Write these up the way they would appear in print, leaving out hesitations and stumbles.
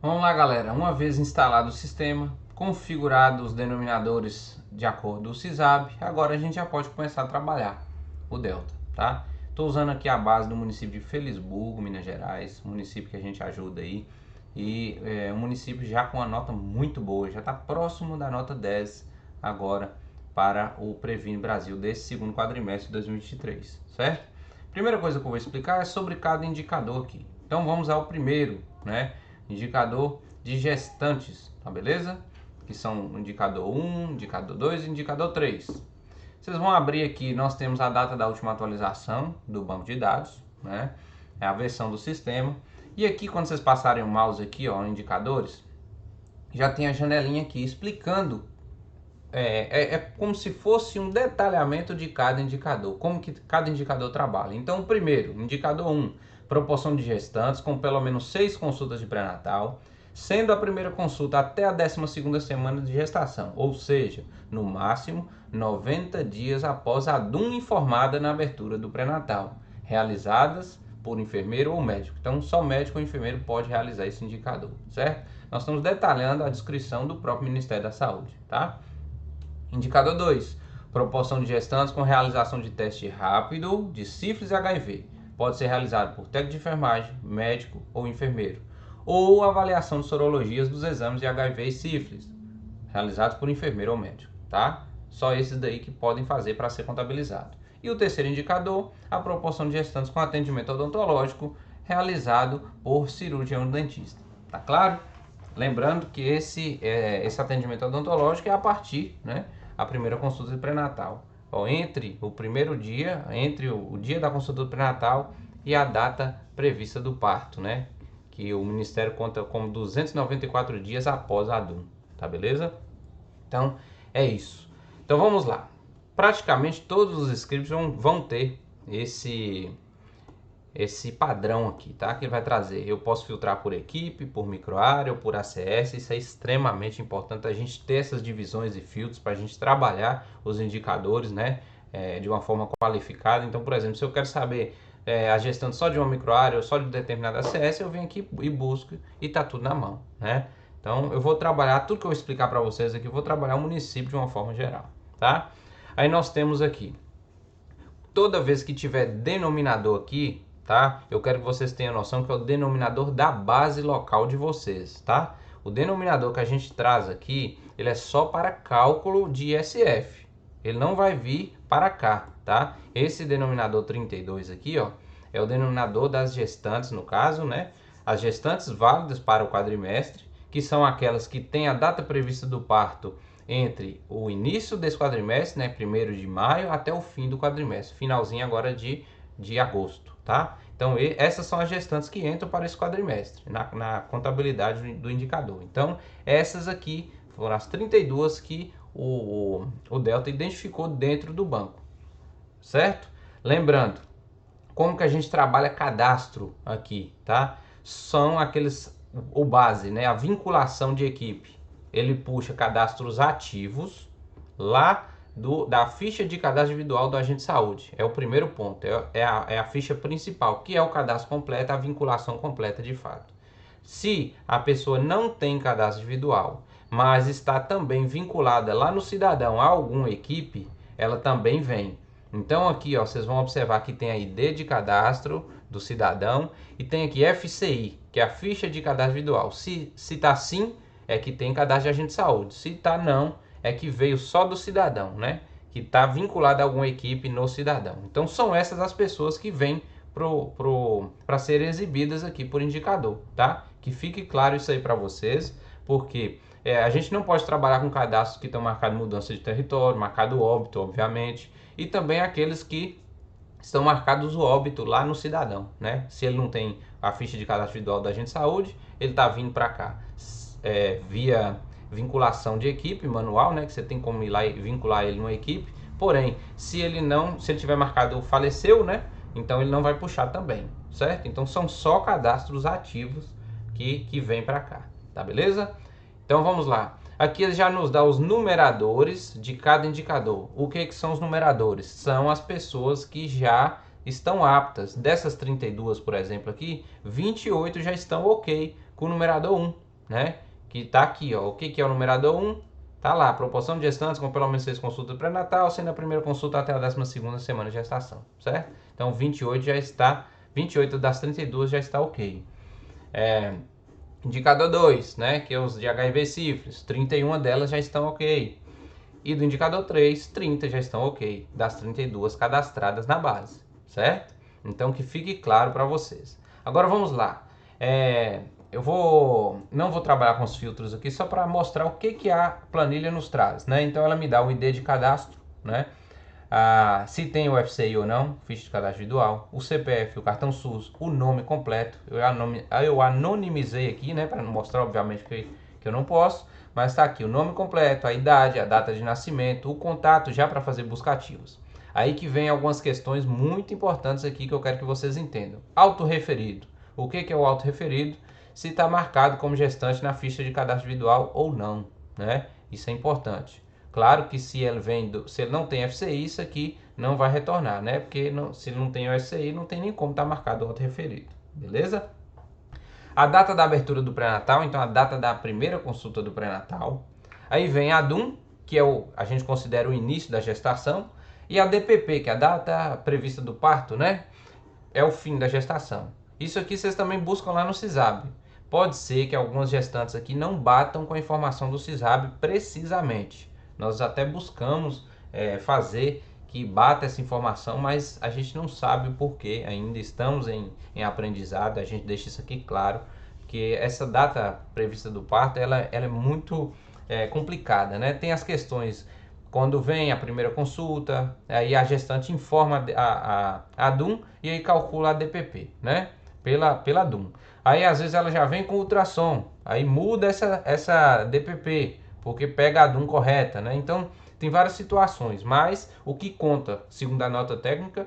Vamos lá, galera. Uma vez instalado o sistema, configurados os denominadores de acordo com o SysAB, agora a gente já pode começar a trabalhar o Delta, tá? Estou usando aqui a base do município de Felisburgo, Minas Gerais, município que a gente ajuda aí, e um município já com uma nota muito boa, já está próximo da nota 10 agora para o Previne Brasil desse segundo quadrimestre de 2023, certo? Primeira coisa que eu vou explicar é sobre cada indicador aqui. Então vamos ao primeiro, né? Indicador de gestantes, tá beleza? Que são o indicador 1, indicador 2 e indicador 3. Vocês vão abrir aqui, nós temos a data da última atualização do banco de dados, né? É a versão do sistema. E aqui, quando vocês passarem o mouse aqui, ó, indicadores, já tem a janelinha aqui explicando. É como se fosse um detalhamento de cada indicador, como que cada indicador trabalha. Então, o primeiro, indicador 1, proporção de gestantes com pelo menos 6 consultas de pré-natal, sendo a primeira consulta até a 12ª semana de gestação, ou seja, no máximo 90 dias após a DUM informada na abertura do pré-natal, realizadas por enfermeiro ou médico. Então, só médico ou enfermeiro pode realizar esse indicador, certo? Nós estamos detalhando a descrição do próprio Ministério da Saúde, tá? Indicador 2, proporção de gestantes com realização de teste rápido de sífilis e HIV. Pode ser realizado por técnico de enfermagem, médico ou enfermeiro. Ou avaliação de sorologias dos exames de HIV e sífilis, realizados por enfermeiro ou médico, tá? Só esses daí que podem fazer para ser contabilizado. E o terceiro indicador, a proporção de gestantes com atendimento odontológico realizado por cirurgião dentista. Tá claro? Lembrando que esse atendimento odontológico é a partir, né, a primeira consulta de pré-natal. Entre o primeiro dia, entre o dia da consulta do pré-natal e a data prevista do parto, né, que o Ministério conta como 294 dias após a DUM, tá beleza? Então, é isso. Então, vamos lá. Praticamente todos os scripts vão ter esse padrão aqui, tá? Que ele vai trazer. Eu posso filtrar por equipe, por microárea ou por ACS. Isso é extremamente importante a gente ter essas divisões e filtros para a gente trabalhar os indicadores, né? De uma forma qualificada. Então, por exemplo, se eu quero saber a gestão só de uma microárea ou só de determinada ACS, eu venho aqui e busco e tá tudo na mão, né? Então, eu vou trabalhar tudo que eu vou explicar para vocês aqui, eu vou trabalhar o município de uma forma geral, tá? Aí nós temos aqui, toda vez que tiver denominador aqui, tá? Eu quero que vocês tenham noção que é o denominador da base local de vocês, tá? O denominador que a gente traz aqui, ele é só para cálculo de ISF. Ele não vai vir para cá, tá? Esse denominador 32 aqui, ó, é o denominador das gestantes, no caso, né? As gestantes válidas para o quadrimestre, que são aquelas que têm a data prevista do parto entre o início desse quadrimestre, né, 1º de maio, até o fim do quadrimestre, finalzinho agora de agosto, tá? Então, essas são as gestantes que entram para esse quadrimestre, na contabilidade do indicador. Então, essas aqui foram as 32 que o Delta identificou dentro do banco, certo? Lembrando, como que a gente trabalha cadastro aqui, tá? São aqueles, o base, né, a vinculação de equipe. Ele puxa cadastros ativos lá da ficha de cadastro individual do agente de saúde. É o primeiro ponto, é a ficha principal, que é o cadastro completo, a vinculação completa de fato. Se a pessoa não tem cadastro individual, mas está também vinculada lá no cidadão a alguma equipe, ela também vem. Então aqui, ó, vocês vão observar que tem a ID de cadastro do cidadão e tem aqui FCI, que é a ficha de cadastro individual. Se está sim, é que tem cadastro de agente de saúde. Se está não, é que veio só do cidadão, né? Que está vinculado a alguma equipe no cidadão. Então são essas as pessoas que vêm para serem exibidas aqui por indicador, tá? Que fique claro isso aí para vocês, porque a gente não pode trabalhar com cadastros que estão marcados mudança de território, marcado óbito, obviamente, e também aqueles que estão marcados o óbito lá no cidadão, né? Se ele não tem a ficha de cadastro individual da agente de saúde, ele está vindo para cá via vinculação de equipe manual, né? Que você tem como ir lá e vincular ele numa equipe. Porém, se ele tiver marcado faleceu, né? Então ele não vai puxar também, certo? Então são só cadastros ativos que vem para cá, tá beleza? Então vamos lá. Aqui ele já nos dá os numeradores de cada indicador. O que são os numeradores? São as pessoas que já estão aptas. Dessas 32, por exemplo, aqui, 28 já estão ok com o numerador 1, né? Que tá aqui, ó. O que é o numerador 1? Tá lá, proporção de gestantes com pelo menos 6 consultas pré-natal, sendo a primeira consulta até a 12ª semana de gestação, certo? Então 28 já está, 28 das 32 já está ok. Indicador 2, né, que é os de HIV e sífilis, 31 delas já estão ok. E do indicador 3, 30 já estão ok, das 32 cadastradas na base, certo? Então que fique claro para vocês. Agora vamos lá. Eu não vou trabalhar com os filtros aqui só para mostrar o que a planilha nos traz, né? Então ela me dá o ID de cadastro, né? Se tem o FCI ou não, ficha de cadastro individual, o CPF, o cartão SUS, o nome completo. Eu anonimizei aqui, né, para mostrar obviamente que eu não posso, mas está aqui o nome completo, a idade, a data de nascimento, o contato já para fazer busca ativos. Aí que vem algumas questões muito importantes aqui que eu quero que vocês entendam. Autorreferido. O que é o autorreferido? Se está marcado como gestante na ficha de cadastro individual ou não, né? Isso é importante. Claro que se ele não tem FCI, isso aqui não vai retornar, né? Porque se ele não tem o FCI, não tem nem como estar marcado o autorreferido, beleza? A data da abertura do pré-natal, então a data da primeira consulta do pré-natal. Aí vem a DUM, que a gente considera o início da gestação, e a DPP, que é a data prevista do parto, né? É o fim da gestação. Isso aqui vocês também buscam lá no CISAB. Pode ser que algumas gestantes aqui não batam com a informação do CISAB precisamente. Nós até buscamos fazer que bata essa informação, mas a gente não sabe o porquê, ainda estamos em aprendizado, a gente deixa isso aqui claro, que essa data prevista do parto, ela é muito complicada, né? Tem as questões, quando vem a primeira consulta, aí a gestante informa a DUM e aí calcula a DPP, né? Pela DUM. Aí às vezes ela já vem com ultrassom, aí muda essa DPP, porque pega a DUM correta, né? Então tem várias situações, mas o que conta, segundo a nota técnica,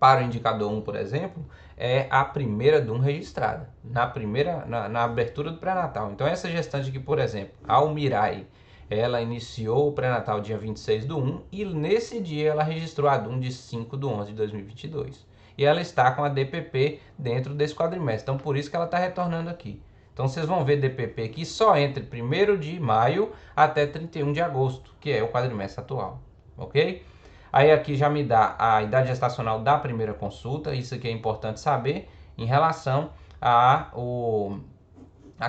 para o indicador 1, por exemplo, é a primeira DUM registrada, na abertura do pré-natal. Então essa gestante aqui, por exemplo, a Almirai, ela iniciou o pré-natal dia 26 do 1 e nesse dia ela registrou a DUM de 5 de 11 de 2022. E ela está com a DPP dentro desse quadrimestre, então por isso que ela está retornando aqui. Então vocês vão ver DPP aqui só entre 1º de maio até 31 de agosto, que é o quadrimestre atual, ok? Aí aqui já me dá a idade gestacional da primeira consulta, isso aqui é importante saber em relação a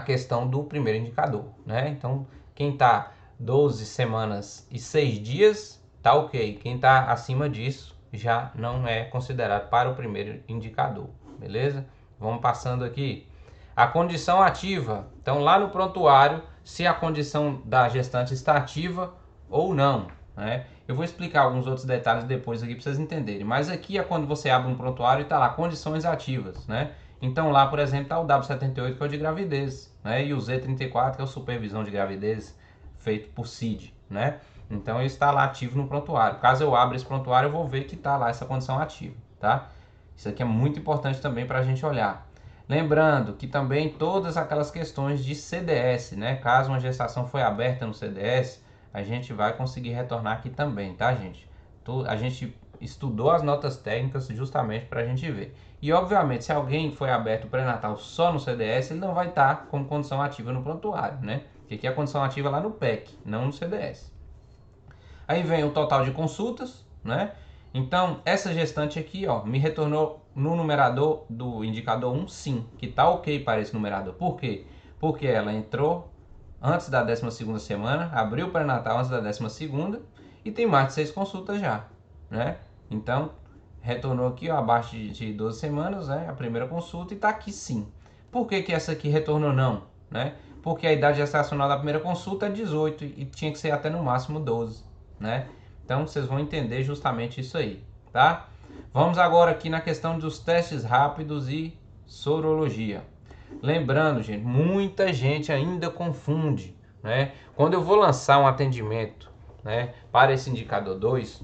questão do primeiro indicador, né? Então quem está 12 semanas e 6 dias, tá ok. Quem está acima disso já não é considerado para o primeiro indicador, beleza? Vamos passando aqui. A condição ativa, então lá no prontuário, se a condição da gestante está ativa ou não, né? Eu vou explicar alguns outros detalhes depois aqui para vocês entenderem, mas aqui é quando você abre um prontuário e está lá, condições ativas, né? Então lá, por exemplo, está o W78, que é o de gravidez, né? E o Z34, que é o supervisão de gravidez, feito por CID, né? Então ele está lá ativo no prontuário. Caso eu abra esse prontuário, eu vou ver que está lá essa condição ativa, tá? Isso aqui é muito importante também para a gente olhar. Lembrando que também todas aquelas questões de CDS, né? Caso uma gestação foi aberta no CDS, a gente vai conseguir retornar aqui também, tá, gente? A gente estudou as notas técnicas justamente para a gente ver. E, obviamente, se alguém foi aberto pré-natal só no CDS, ele não vai estar como condição ativa no prontuário, né? Porque aqui é a condição ativa lá no PEC, não no CDS. Aí vem o total de consultas, né? Então, essa gestante aqui, ó, me retornou no numerador do indicador 1, sim, que tá ok para esse numerador. Por quê? Porque ela entrou antes da 12ª semana, abriu o pré-natal antes da 12ª e tem mais de 6 consultas já, né? Então, retornou aqui, ó, abaixo de 12 semanas, né? A primeira consulta e tá aqui sim. Por que essa aqui retornou não, né? Porque a idade gestacional da primeira consulta é 18 e tinha que ser até no máximo 12, né? Então vocês vão entender justamente isso aí, tá? Vamos agora aqui na questão dos testes rápidos e sorologia. Lembrando, gente, muita gente ainda confunde, né? Quando eu vou lançar um atendimento, né, para esse indicador 2,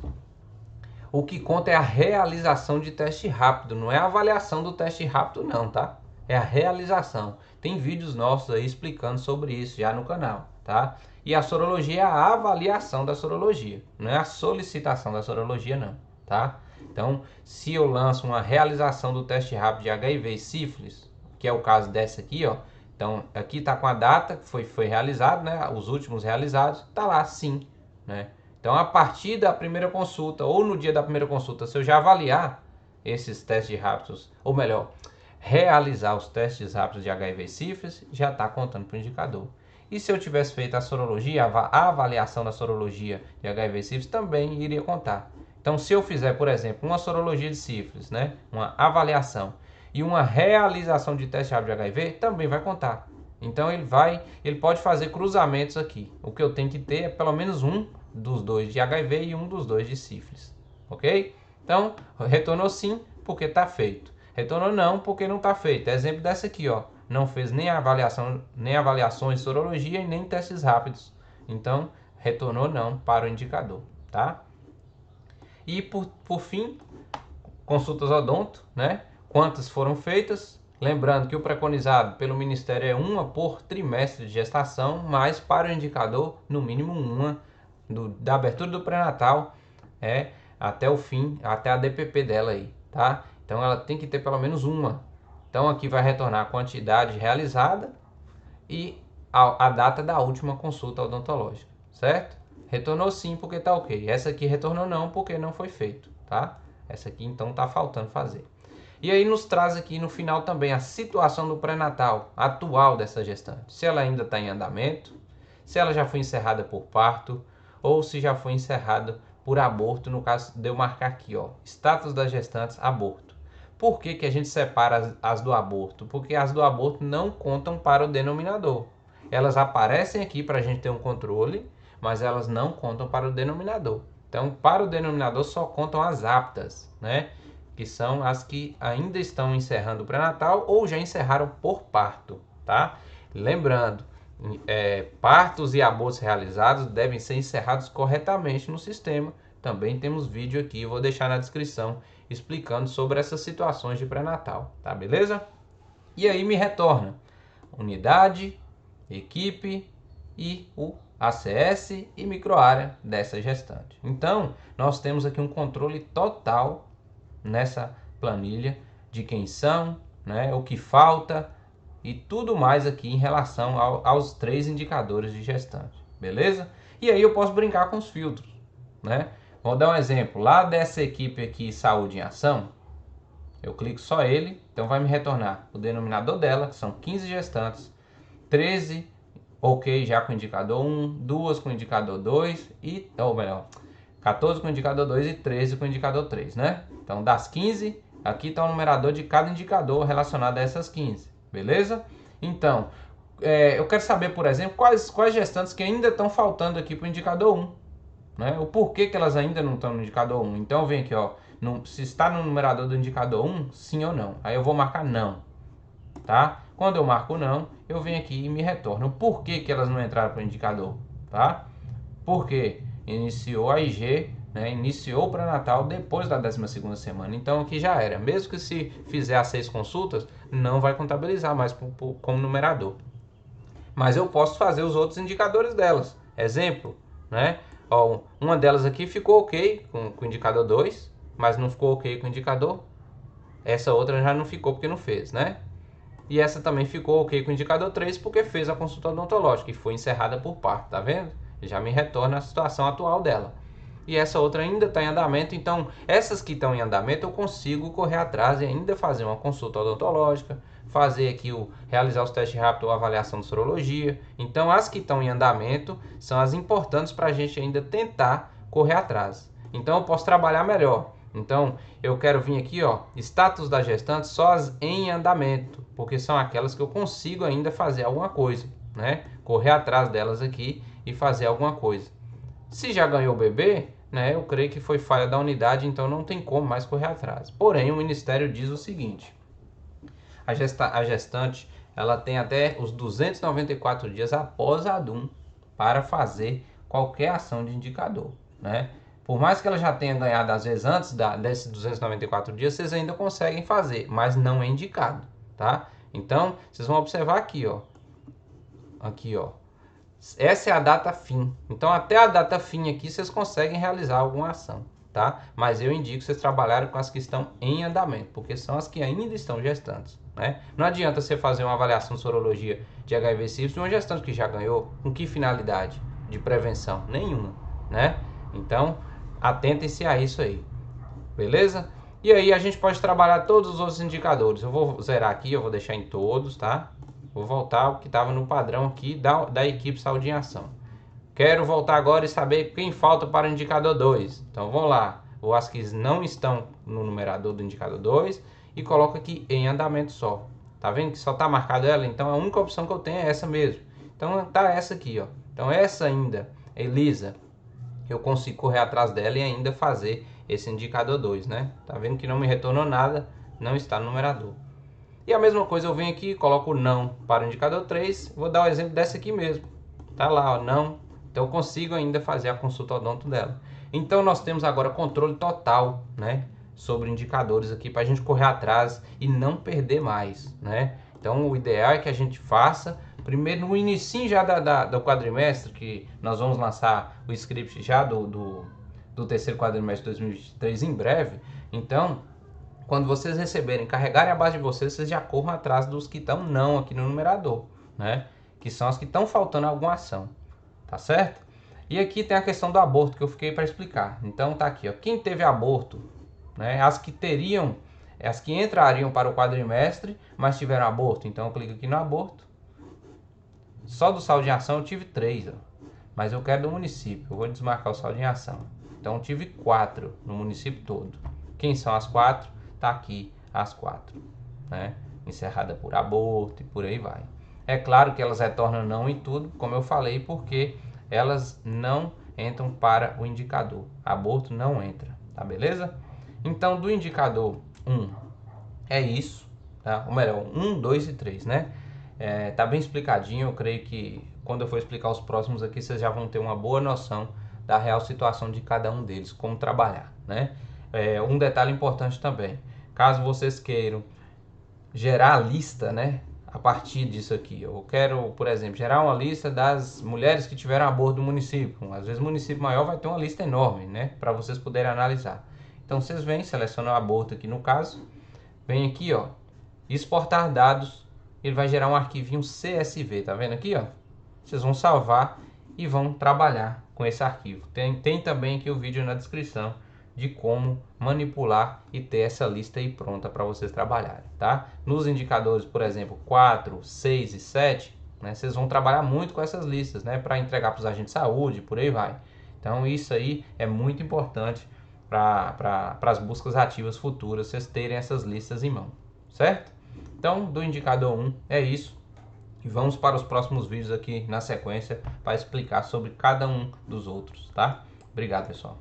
o que conta é a realização de teste rápido, não é a avaliação do teste rápido não, tá? É a realização. Tem vídeos nossos aí explicando sobre isso já no canal, tá? E a sorologia é a avaliação da sorologia, não é a solicitação da sorologia não, tá? Então, se eu lanço uma realização do teste rápido de HIV e sífilis, que é o caso dessa aqui, ó, Então, aqui está com a data que foi realizado, né? Os últimos realizados, está lá sim, né? Então, a partir da primeira consulta ou no dia da primeira consulta, se eu já avaliar esses testes rápidos, ou melhor, realizar os testes rápidos de HIV e sífilis, já está contando para o indicador. E se eu tivesse feito a sorologia, a avaliação da sorologia de HIV e sífilis, também iria contar. Então, se eu fizer, por exemplo, uma sorologia de sífilis, né? Uma avaliação e uma realização de teste rápido de HIV, também vai contar. Então, ele pode fazer cruzamentos aqui. O que eu tenho que ter é pelo menos um dos dois de HIV e um dos dois de sífilis, ok? Então, retornou sim, porque está feito. Retornou não, porque não está feito. Exemplo dessa aqui, ó. Não fez nem avaliações de sorologia e nem testes rápidos. Então, retornou não para o indicador, tá? E por fim, consultas odonto, né? Quantas foram feitas? Lembrando que o preconizado pelo Ministério é uma por trimestre de gestação, mas para o indicador, no mínimo uma, da abertura do pré-natal até o fim, até a DPP dela aí, tá? Então ela tem que ter pelo menos uma. Então aqui vai retornar a quantidade realizada e a data da última consulta odontológica, certo? Retornou sim porque tá ok. Essa aqui retornou não porque não foi feito, tá? Essa aqui então tá faltando fazer. E aí nos traz aqui no final também a situação do pré-natal atual dessa gestante. Se ela ainda está em andamento, se ela já foi encerrada por parto ou se já foi encerrada por aborto, no caso de eu marcar aqui, ó, status das gestantes, aborto. Por que que a gente separa as do aborto? Porque as do aborto não contam para o denominador. Elas aparecem aqui para a gente ter um controle, mas elas não contam para o denominador. Então, para o denominador só contam as aptas, né? Que são as que ainda estão encerrando o pré-natal ou já encerraram por parto, tá? Lembrando, partos e abortos realizados devem ser encerrados corretamente no sistema. Também temos vídeo aqui, vou deixar na descrição, explicando sobre essas situações de pré-natal, tá? Beleza? E aí me retorna unidade, equipe e o ACS e microárea dessa gestante. Então, nós temos aqui um controle total nessa planilha de quem são, né, o que falta e tudo mais aqui em relação aos 3 indicadores de gestante, beleza? E aí eu posso brincar com os filtros, né? Vou dar um exemplo, lá dessa equipe aqui, Saúde em Ação, eu clico só ele, então vai me retornar o denominador dela, que são 15 gestantes, 13 ok já com indicador 1, 2 com indicador 2 ou melhor, 14 com indicador 2 e 13 com indicador 3, né? Então, das 15, aqui está o numerador de cada indicador relacionado a essas 15, beleza? Então, eu quero saber, por exemplo, quais gestantes que ainda estão faltando aqui para o indicador 1, né? O porquê que elas ainda não estão no indicador 1. Então, eu venho aqui, ó, se está no numerador do indicador 1, sim ou não. Aí eu vou marcar não, tá? Quando eu marco não, eu venho aqui e me retorno o porquê que elas não entraram para o indicador, tá? Porque iniciou a IG, né, iniciou o pré-natal depois da 12ª semana. Então aqui já era. Mesmo que se fizer as 6 consultas, não vai contabilizar mais como numerador. Mas eu posso fazer os outros indicadores delas. Exemplo, né? Ó, uma delas aqui ficou ok com o indicador 2, mas não ficou ok com o indicador. Essa outra já não ficou porque não fez, né? E essa também ficou ok com o indicador 3 porque fez a consulta odontológica e foi encerrada por parto, tá vendo? Já me retorna a situação atual dela. E essa outra ainda está em andamento, então essas que estão em andamento eu consigo correr atrás e ainda fazer uma consulta odontológica, fazer aqui realizar os testes rápidos ou avaliação de sorologia. Então as que estão em andamento são as importantes para a gente ainda tentar correr atrás. Então eu posso trabalhar melhor. Então eu quero vir aqui, ó, status da gestante só as em andamento, porque são aquelas que eu consigo ainda fazer alguma coisa, né? Correr atrás delas aqui e fazer alguma coisa. Se já ganhou o bebê, né, eu creio que foi falha da unidade, então não tem como mais correr atrás. Porém, o Ministério diz o seguinte: a gestante ela tem até os 294 dias após a DUM para fazer qualquer ação de indicador, né? Por mais que ela já tenha ganhado, às vezes, antes desses 294 dias, vocês ainda conseguem fazer, mas não é indicado, tá? Então, vocês vão observar aqui, ó. Aqui, ó. Essa é a data fim. Então, até a data fim aqui, vocês conseguem realizar alguma ação, tá? Mas eu indico vocês trabalharem com as que estão em andamento, porque são as que ainda estão gestantes, né? Não adianta você fazer uma avaliação de sorologia de HIV sífilis de uma gestante que já ganhou, com que finalidade de prevenção? Nenhuma, né? Então, atentem-se a isso aí, beleza? E aí a gente pode trabalhar todos os outros indicadores. Eu vou zerar aqui, eu vou deixar em todos, tá? Vou voltar ao que estava no padrão aqui da equipe Saúde em Ação. Quero voltar agora e saber quem falta para o indicador 2. Então vamos lá, vou as que não estão no numerador do indicador 2 e coloco aqui em andamento só. Tá vendo que só está marcado ela? Então a única opção que eu tenho é essa mesmo. Então tá essa aqui, ó. Então essa ainda, Elisa, eu consigo correr atrás dela e ainda fazer esse indicador 2, né? Tá vendo que não me retornou nada, não está no numerador. E a mesma coisa eu venho aqui, coloco não para o indicador 3, vou dar o exemplo dessa aqui mesmo. Tá lá, ó, não. Então eu consigo ainda fazer a consulta odonto dela. Então nós temos agora controle total, né, sobre indicadores aqui para a gente correr atrás e não perder mais, né? Então o ideal é que a gente faça primeiro no início já do quadrimestre, que nós vamos lançar o script já do terceiro quadrimestre de 2023 em breve. Então, quando vocês receberem, carregarem a base de vocês, vocês já corram atrás dos que estão não aqui no numerador, né? Que são as que estão faltando alguma ação, tá certo? E aqui tem a questão do aborto que eu fiquei para explicar. Então tá aqui, ó, quem teve aborto, né? As que entrariam para o quadrimestre, mas tiveram aborto. Então eu clico aqui no aborto. Só do Saúde em Ação eu tive 3, ó. Mas eu quero do município. Eu vou desmarcar o Saúde em Ação. Então eu tive 4 no município todo. Quem são as 4? Tá aqui as 4, né? Encerrada por aborto e por aí vai. É claro que elas retornam não em tudo, como eu falei, porque elas não entram para o indicador. Aborto não entra, tá beleza? Então do indicador 1 é isso, tá? Ou melhor, 1, 2 e 3, né? Tá bem explicadinho, eu creio que quando eu for explicar os próximos aqui, vocês já vão ter uma boa noção da real situação de cada um deles, como trabalhar, né? Um detalhe importante também, caso vocês queiram gerar a lista, né, a partir disso aqui, eu quero, por exemplo, gerar uma lista das mulheres que tiveram aborto do município. Às vezes o município maior vai ter uma lista enorme, né, para vocês poderem analisar. Então vocês vêm, selecionam o aborto aqui no caso, vem aqui, ó, exportar dados, ele vai gerar um arquivinho CSV, tá vendo aqui, ó? Vocês vão salvar e vão trabalhar com esse arquivo. Tem também aqui o vídeo na descrição de como manipular e ter essa lista aí pronta para vocês trabalharem, tá? Nos indicadores, por exemplo, 4, 6 e 7, né, vocês vão trabalhar muito com essas listas, né, para entregar para os agentes de saúde, por aí vai. Então isso aí é muito importante para as buscas ativas futuras, vocês terem essas listas em mão, certo? Então, do indicador 1 é isso. E vamos para os próximos vídeos aqui na sequência para explicar sobre cada um dos outros, tá? Obrigado, pessoal.